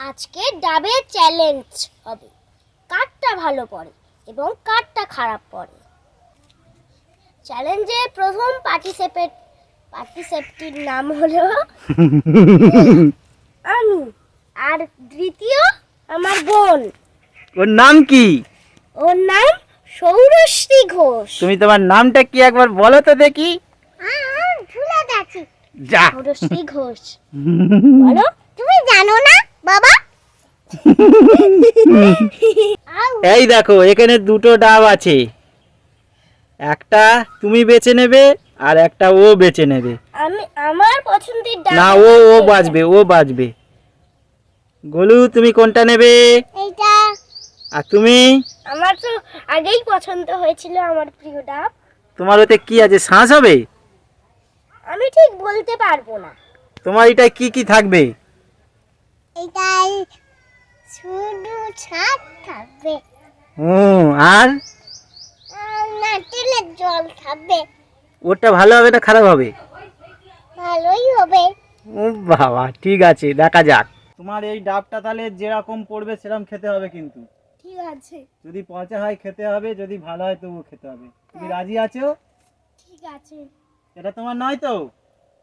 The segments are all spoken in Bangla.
আজকে ডাবের চ্যালেঞ্জ হবে, কারটা ভালো পড়ে এবং কারটা খারাপ পড়ে। চ্যালেঞ্জের প্রথম পার্টিসিপেন্টটির নাম হলো আমি, আর দ্বিতীয় আমার বোন। ওর নাম কি? ওর নাম সৌরশ্রী ঘোষ। তুমি তোমার নামটা কি একবার বলো তো দেখি। ভুলে গেছি। যা। সৌরশ্রী ঘোষ। বলো, তুমি জানো না বাবা? এই দেখো, এখানে দুটো ডাব আছে, একটা তুমি বেছে নেবে আর একটা ও বেছে নেবে। আমার পছন্দের ডাব না, ও বাজবে। গোলু, তুমি কোনটা নেবে? এইটা। আর তুমি? আমার তো আগেই পছন্দ হয়েছিল আমার প্রিয় ডাব। তোমার ওতে কি আছে, শ্বাস হবে? আমি ঠিক বলতে পারবো না। তোমার এটা কি কি থাকবে? এটাই শুধু ছাদ থাকবে। আর নারকেলের জল থাকবে। ওটা ভালো হবে না খারাপ হবে? ভালোই হবে। ও বাবা, ঠিক আছে, দেখা যাক। তোমার এই ডাবটা তাহলে যেরকম পড়বে সেরকম খেতে হবে, কিন্তু ঠিক আছে। যদি পচা হয় খেতে হবে, যদি ভালো হয় তবুও খেতে হবে। তুমি রাজি আছো? ঠিক আছে। এটা তোমার নয় তো?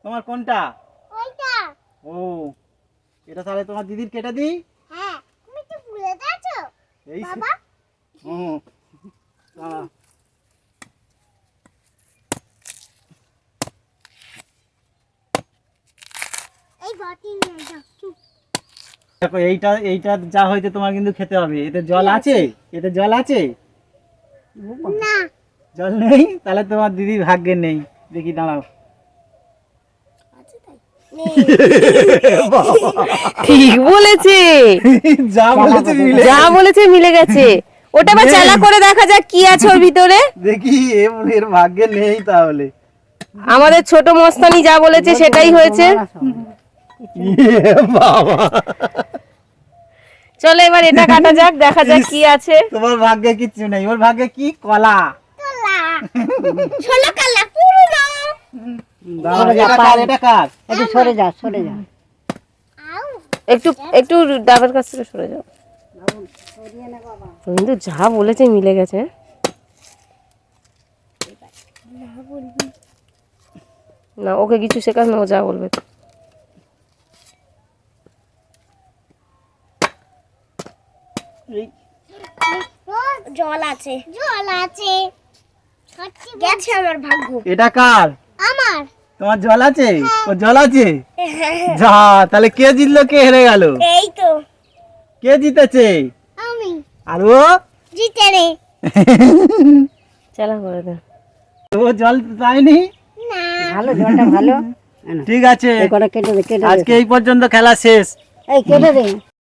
তোমার কোনটা? ওইটা। ও, এটা তাহলে তোমার দিদির কেটে দিই। হ্যাঁ, তুমি তো ভুলে গেছো এই বাবা। হুম, দাঁড়া। এই বাটি নিয়ে যাও। চুপ। দেখো, এইটা যা হয়েছে তোমার কিন্তু খেতে হবে। এতে জল আছে? এতে জল আছে? না। জল নেই? তাহলে তোমার দিদি ভাগ্যে নেই। দেখি, দাঁড়াও। আছে তাই? ঠিক বলেছে, যা বলেছে মিলে গেছে। ওটা আবার চালা করে দেখা যাক কি আছে ওর ভিতরে। দেখি এর ভাগ্যে নেই তাহলে। আমাদের ছোট মস্তানি যা বলেছে সেটাই হয়েছে। বাবা, চলো এবার এটা কাটা যাক, দেখা যাক কি আছে। তোমার ভাগ্যে কিচ্ছু নেই, ওর ভাগ্যে কি? কলা। ষোলো কালা পুরো নাও। এটা কার? একটু সরে যা একটু একটু ডাবের কাছ থেকে সরে যাও। কিন্তু যা বলেছে মিলে গেছে। না, ওকে কিছু শেখাস না, ও যা বলবে। জল আছে। গেছে আমার ভাগ্য। এটা কার? আমার। তোমার জল আছে? ও জল আছে? যা, তাহলে কে জিতলো কে হেরে গেল? এই তো কে জিতেছে? আমি। আর ও জিতে রে। চালা করে দে। ও জল পায়নি? না। ভালো জলটা ভালো। ঠিক আছে, এই কটা কেটে দে আজকে এই পর্যন্ত খেলা শেষ। এই কেটে দে।